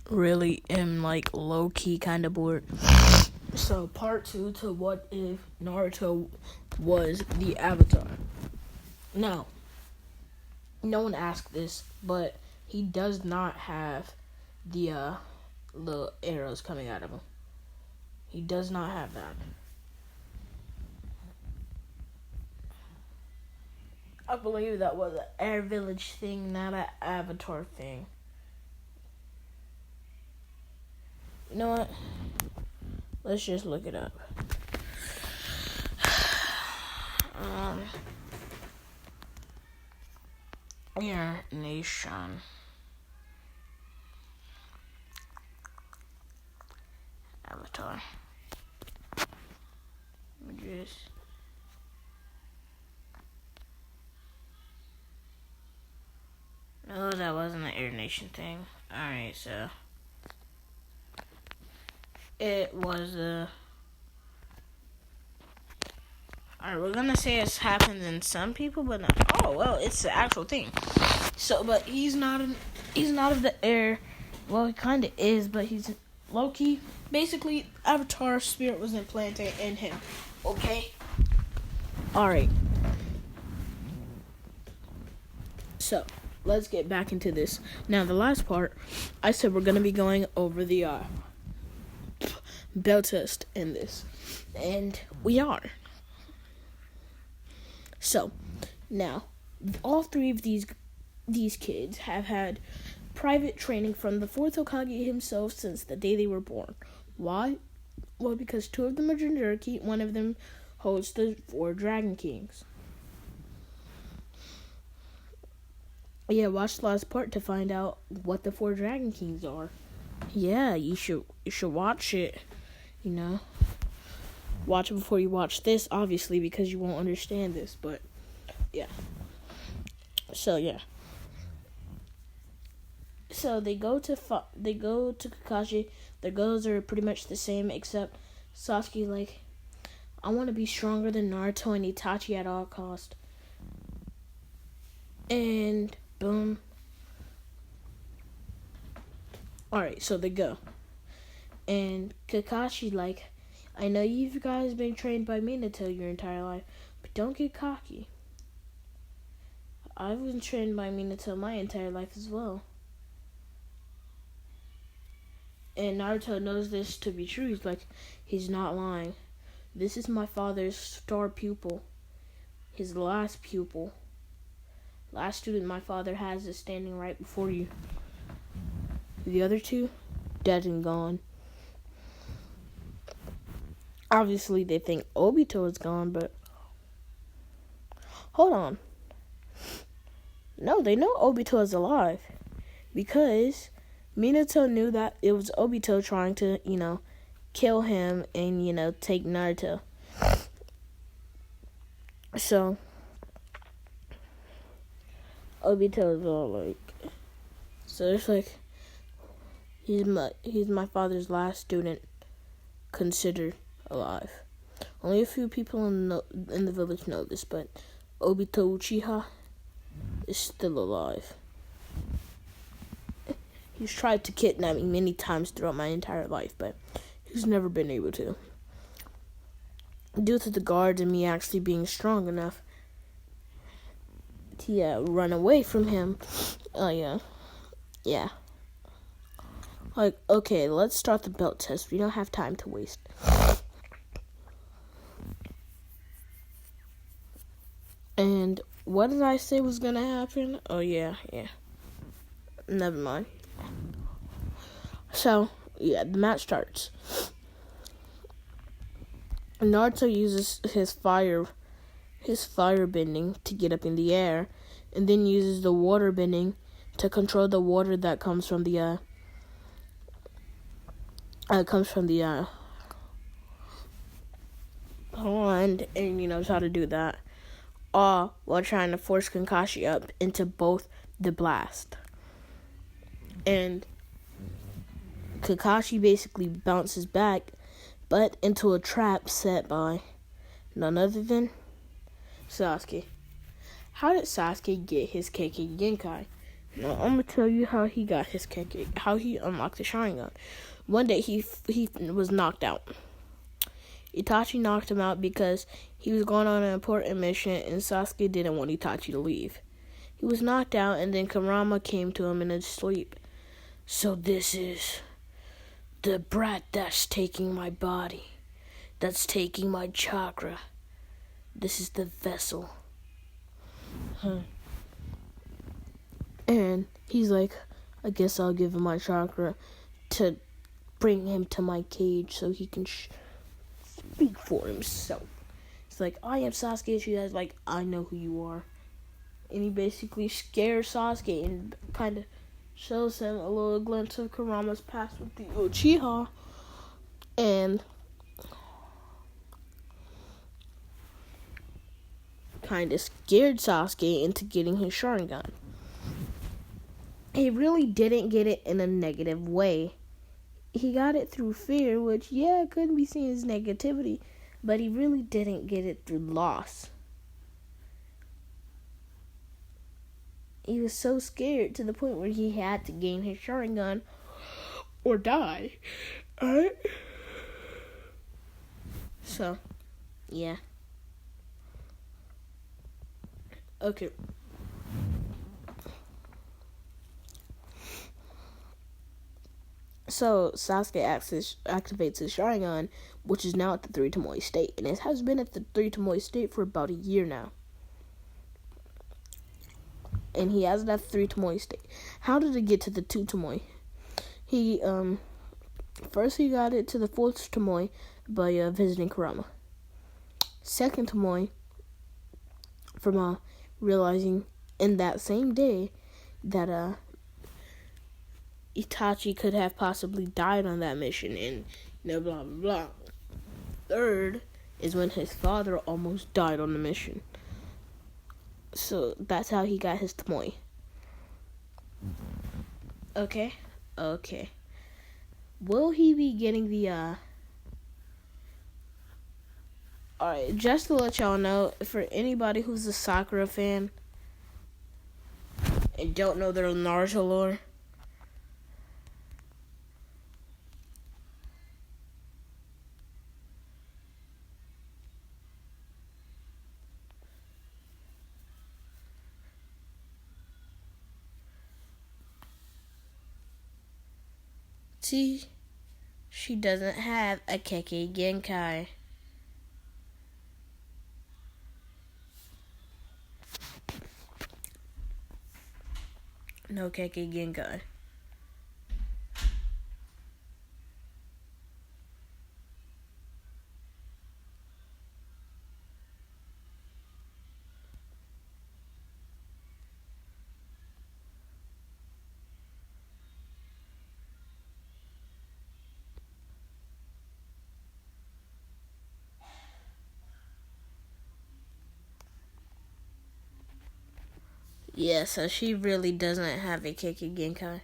Really am like low key kind of bored. So part 2 to what if Naruto was the Avatar. Now, no one asked this, but he does not have the arrows coming out of him. He does not have that. I believe that was an Air Village thing, not an Avatar thing. You know what? Let's just look it up. Air Nation. Avatar. Images. No, that wasn't the Air Nation thing. Alright, so it was alright, we're gonna say it's happened in some people, but not. Oh well, it's the actual thing. So, but he's not of the air. Well, he kind of is, but he's low-key. Basically, Avatar spirit was implanted in him. Okay. All right. So let's get back into this. Now, the last part, I said we're gonna be going over the bell test in this, and we are. So now, all three of these kids have had private training from the fourth Hokage himself since the day they were born. Why? Well, because two of them are Jinchuriki, one of them holds the 4 Dragon Kings. Yeah, watch the last part to find out what the 4 Dragon Kings are. Yeah, you should watch it, you know. Watch it before you watch this, obviously, because you won't understand this, but yeah. So, yeah. So they go to Kakashi. Their goals are pretty much the same, except Sasuke like, I want to be stronger than Naruto and Itachi at all cost. And boom. Alright, so they go. And Kakashi like, I know you guys been trained by Minato your entire life, but don't get cocky. I've been trained by Minato my entire life as well. And Naruto knows this to be true. He's like, he's not lying. This is my father's star pupil. His last pupil. Last student my father has is standing right before you. The other two, dead and gone. Obviously, they think Obito is gone, but hold on. No, they know Obito is alive because Minato knew that it was Obito trying to, kill him and, take Naruto. So, Obito is all like, so it's like, he's my father's last student considered alive. Only a few people in the village know this, but Obito Uchiha is still alive. He's tried to kidnap me many times throughout my entire life, but he's never been able to. Due to the guards and me actually being strong enough to run away from him. Yeah. Like, okay, let's start the belt test. We don't have time to waste. And what did I say was gonna happen? Oh, yeah. Never mind. So, yeah, the match starts. Naruto uses his fire bending to get up in the air, and then uses the water bending to control the water that comes from the pond, and he knows how to do that, all while trying to force Kakashi up into both the blast. And Kakashi basically bounces back, but into a trap set by none other than Sasuke. How did Sasuke get his Kekkei Genkai? Now I'm gonna tell you how he got his Kekkei, how he unlocked the Sharingan. One day he was knocked out. Itachi knocked him out because he was going on an important mission and Sasuke didn't want Itachi to leave. He was knocked out and then Kurama came to him in his sleep. So this is the brat that's taking my body, that's taking my chakra. This is the vessel. And he's like, I guess I'll give him my chakra to bring him to my cage so he can speak for himself. It's like, I am Sasuke. She has like, I know who you are. And he basically scares Sasuke and kind of shows him a little glimpse of Kurama's past with the Uchiha. And kind of scared Sasuke into getting his Sharingan. He really didn't get it in a negative way. He got it through fear, which, yeah, couldn't be seen as negativity, but he really didn't get it through loss. He was so scared to the point where he had to gain his Sharingan or die. Alright? So, yeah. Okay. So, Sasuke activates his Sharingan, which is now at the 3 Tomoe state. And it has been at the 3 Tomoe state for about a year now. And he has it at the 3 Tomoe state. How did it get to the 2 Tomoe? He, first he got it to the 4th Tomoe by visiting Kurama. 2nd Tomoe, from realizing in that same day that Itachi could have possibly died on that mission and blah blah blah. 3rd is when his father almost died on the mission. So that's how he got his Tomoe. Okay. Will he be getting the Alright, just to let y'all know, for anybody who's a Sakura fan and don't know their Naruto lore, see, she doesn't have a Kekkei Genkai. No Kekkei Genkai. Yeah, so she really doesn't have a Kekkei Genkai.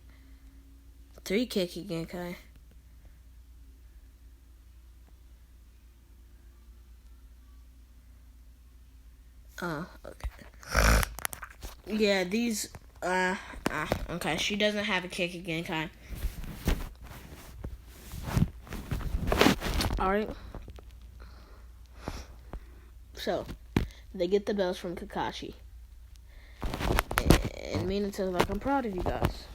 3 Kekkei Genkai. Oh, okay. Yeah, these, okay, she doesn't have a Kekkei Genkai. Alright. So, they get the bells from Kakashi. And Minato's like, I'm proud of you guys.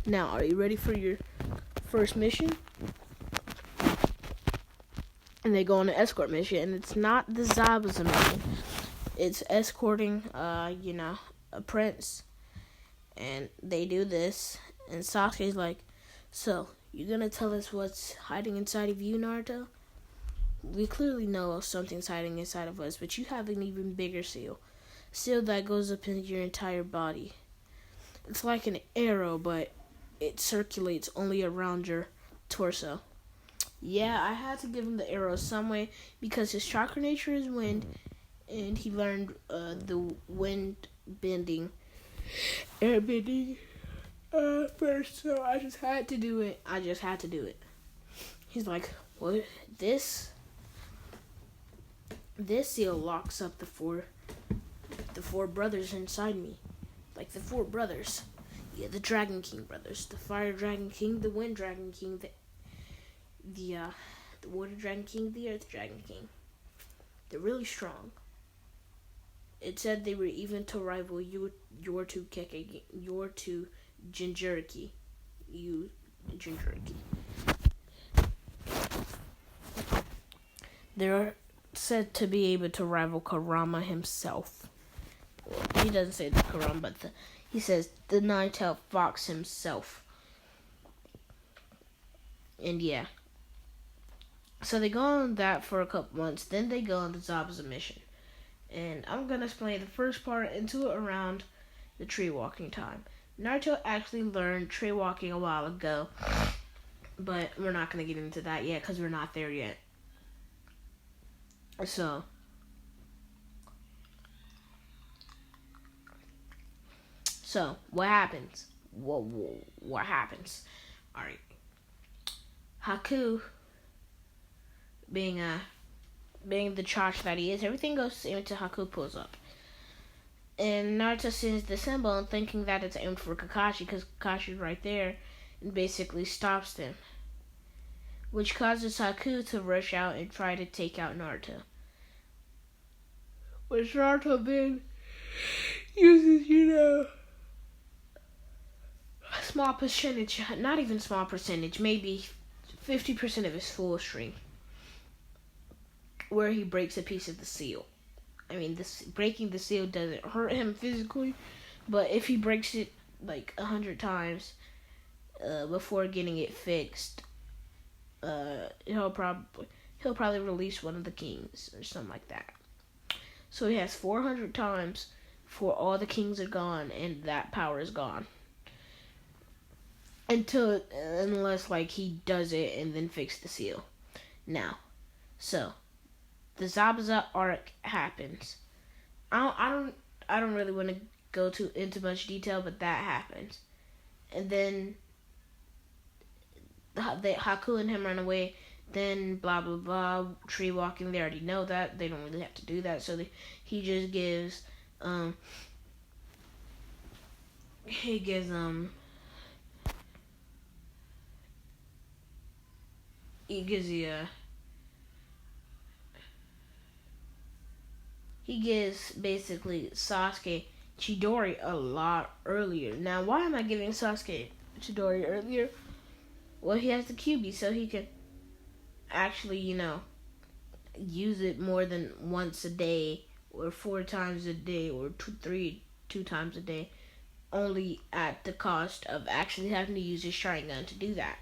Now, are you ready for your first mission? And they go on an escort mission, and it's not the Zabuza mission. It's escorting, a prince. And they do this, and Sasuke's like, so, you gonna tell us what's hiding inside of you, Naruto? We clearly know something's hiding inside of us, but you have an even bigger seal. Seal that goes up into your entire body. It's like an arrow, but it circulates only around your torso. Yeah, I had to give him the arrow some way because his chakra nature is wind, and he learned the wind bending, air bending, First, so I just had to do it. He's like, what? This seal locks up the four brothers inside me. Like the four brothers. Yeah, the Dragon King brothers. The Fire Dragon King, the Wind Dragon King, the Water Dragon King, the Earth Dragon King. They're really strong. It said they were even to rival your two Jinchuriki. You Jinchuriki. They're said to be able to rival Kurama himself. Well, he doesn't say the Kurama, but he says the nine-tailed fox himself. And yeah. So they go on that for a couple months. Then they go on the Zabuza mission. And I'm going to explain the first part into around the tree walking time. Naruto actually learned tree walking a while ago. But we're not going to get into that yet because we're not there yet. So what happens? What happens? Alright. Haku, being the charge that he is, everything goes into Haku pulls up. And Naruto sees the symbol and thinking that it's aimed for Kakashi because Kakashi's right there and basically stops them. Which causes Haku to rush out and try to take out Naruto. Which Naruto then uses, a small percentage, not even small percentage, maybe 50% of his full strength, where he breaks a piece of the seal. I mean, breaking the seal doesn't hurt him physically, but if he breaks it like 100 times before getting it fixed, he'll probably release one of the kings or something like that. So he has 400 times before all the kings are gone and that power is gone. Unless like he does it and then fix the seal. Now, so the Zabuza arc happens. I don't really want to go into much detail, but that happens. And then Haku and him run away. Then blah blah blah. Tree walking. They already know that. They don't really have to do that. So he just gives he gives basically Sasuke Chidori a lot earlier. Now, why am I giving Sasuke Chidori earlier? Well, he has the QB, so he can actually, use it more than once a day, or 4 times a day, or two times a day, only at the cost of actually having to use his Sharingan to do that.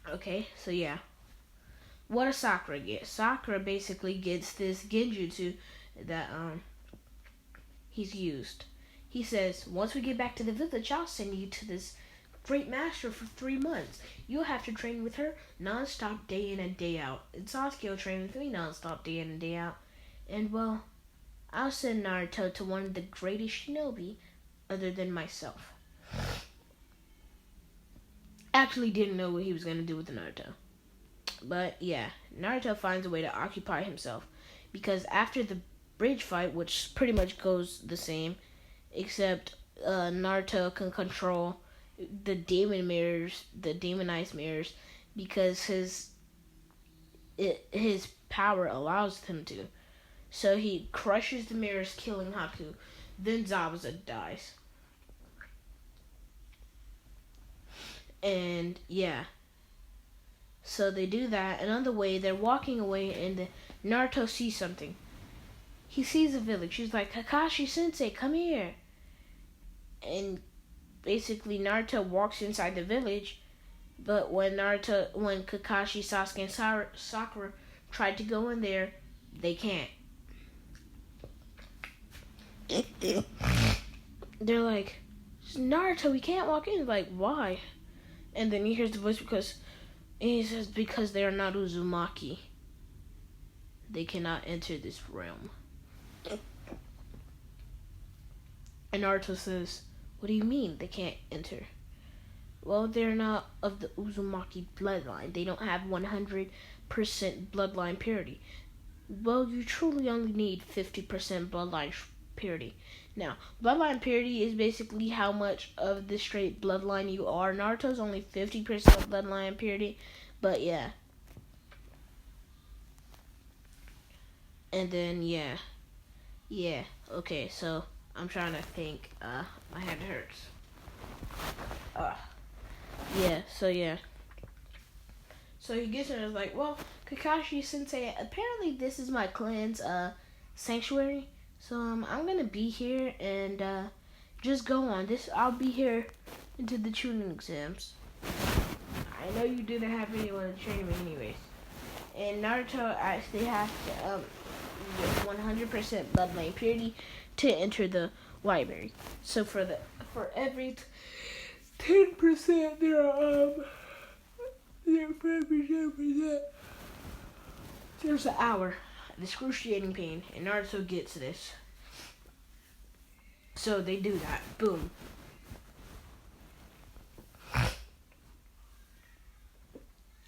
Okay, so yeah. What does Sakura get? Sakura basically gets this genjutsu that he's used. He says, once we get back to the village, I'll send you to this great master for 3 months. You'll have to train with her non-stop day in and day out. And Sasuke will train with me non-stop day in and day out. And well, I'll send Naruto to one of the greatest shinobi other than myself. Actually didn't know what he was going to do with Naruto. But yeah, Naruto finds a way to occupy himself. Because after the bridge fight, which pretty much goes the same, except Naruto can control the demon mirrors, the demonized mirrors, because his power allows him to. So he crushes the mirrors, killing Haku. Then Zabuza dies. And yeah. So they do that, and on the way, they're walking away, and Naruto sees something. He sees a village. He's like, Kakashi-sensei, come here. And basically, Naruto walks inside the village, but when Kakashi, Sasuke, and Sakura tried to go in there, they can't. They're like, Naruto, we can't walk in. Like, why? And then he hears the voice he says, because they are not Uzumaki. They cannot enter this realm. And Naruto says, What do you mean they can't enter? Well, they're not of the Uzumaki bloodline. They don't have 100% bloodline purity. Well, you truly only need 50% bloodline purity. Now, bloodline purity is basically how much of the straight bloodline you are. Naruto's only 50% bloodline purity, but yeah. And then, yeah. Okay, so I'm trying to think. My head hurts. Yeah. So he gets in and is like, well, Kakashi Sensei, apparently this is my clan's sanctuary. So I'm gonna be here and just go on. I'll be here into the tuning exams. I know you didn't have anyone to train me anyways. And Naruto actually has to get 100% bloodline purity to enter the library. So for every 10% there are there's an hour of excruciating pain, and Naruto gets this. So they do that. Boom.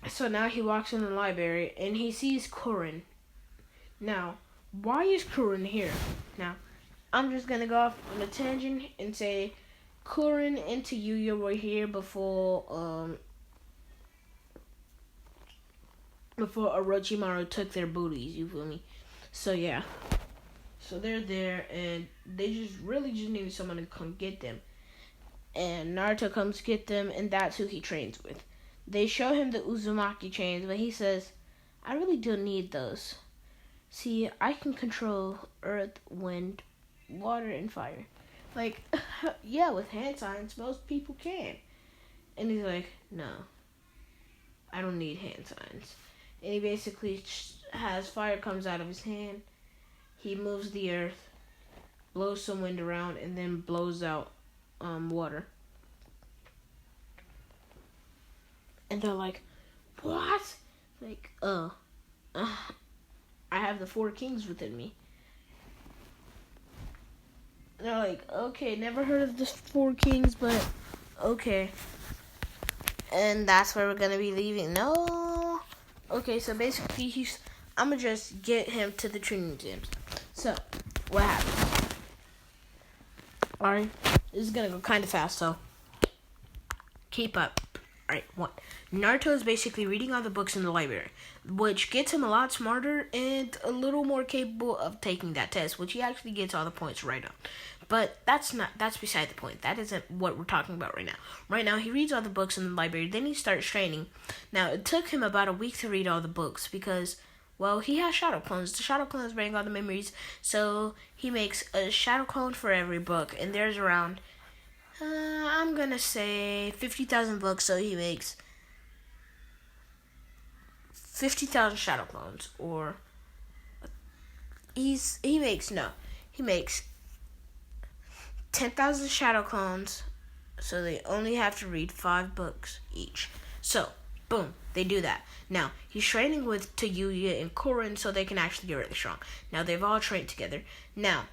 So now he walks in the library and he sees Kurin. Now, why is Kurin here? Now, I'm just gonna go off on a tangent and say Kurin and Yuya were here before Orochimaru took their booties, you feel me? So yeah. So they're there and they just needed someone to come get them. And Naruto comes get them and that's who he trains with. They show him the Uzumaki chains, but he says, I really don't need those. See, I can control earth, wind, water, and fire. Like, yeah, with hand signs, most people can. And he's like, no, I don't need hand signs. And he basically has fire comes out of his hand. He moves the earth, blows some wind around, and then blows out water. And they're like, what? Like, I have the 4 kings within me. And they're like, okay, never heard of the 4 kings, but okay. And that's where we're gonna be leaving. No. Okay, so basically I'm gonna just get him to the training exams. So, what happens? Alright, this is gonna go kind of fast, so keep up. Alright, 1. Naruto is basically reading all the books in the library, which gets him a lot smarter and a little more capable of taking that test, which he actually gets all the points right on. But that's beside the point. That isn't what we're talking about right now. Right now, he reads all the books in the library, then he starts training. Now, it took him about a week to read all the books because, well, he has shadow clones. The shadow clones bring all the memories, so he makes a shadow clone for every book, and there's around, I'm gonna say 50,000 books, so he makes 50,000 shadow clones, or he makes 10,000 shadow clones, so they only have to read 5 books each. So, boom, they do that. Now, he's training with Yuya and Kurin so they can actually get really strong. Now, they've all trained together. Now,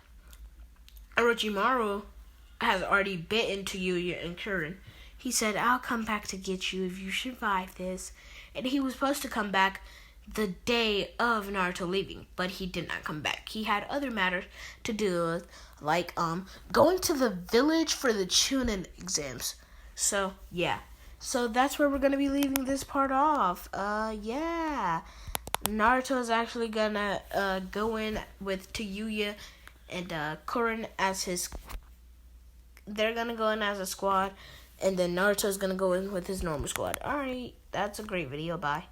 Orochimaru has already bitten Yuya and Kurin. He said, I'll come back to get you if you survive this. And he was supposed to come back the day of Naruto leaving, but he did not come back. He had other matters to do with, like going to the village for the Chunin exams. So yeah. So that's where we're gonna be leaving this part off. Yeah. Naruto is actually gonna go in with Yuya and Kurin as his. They're gonna go in as a squad, and then Naruto's gonna go in with his normal squad. Alright, that's a great video. Bye.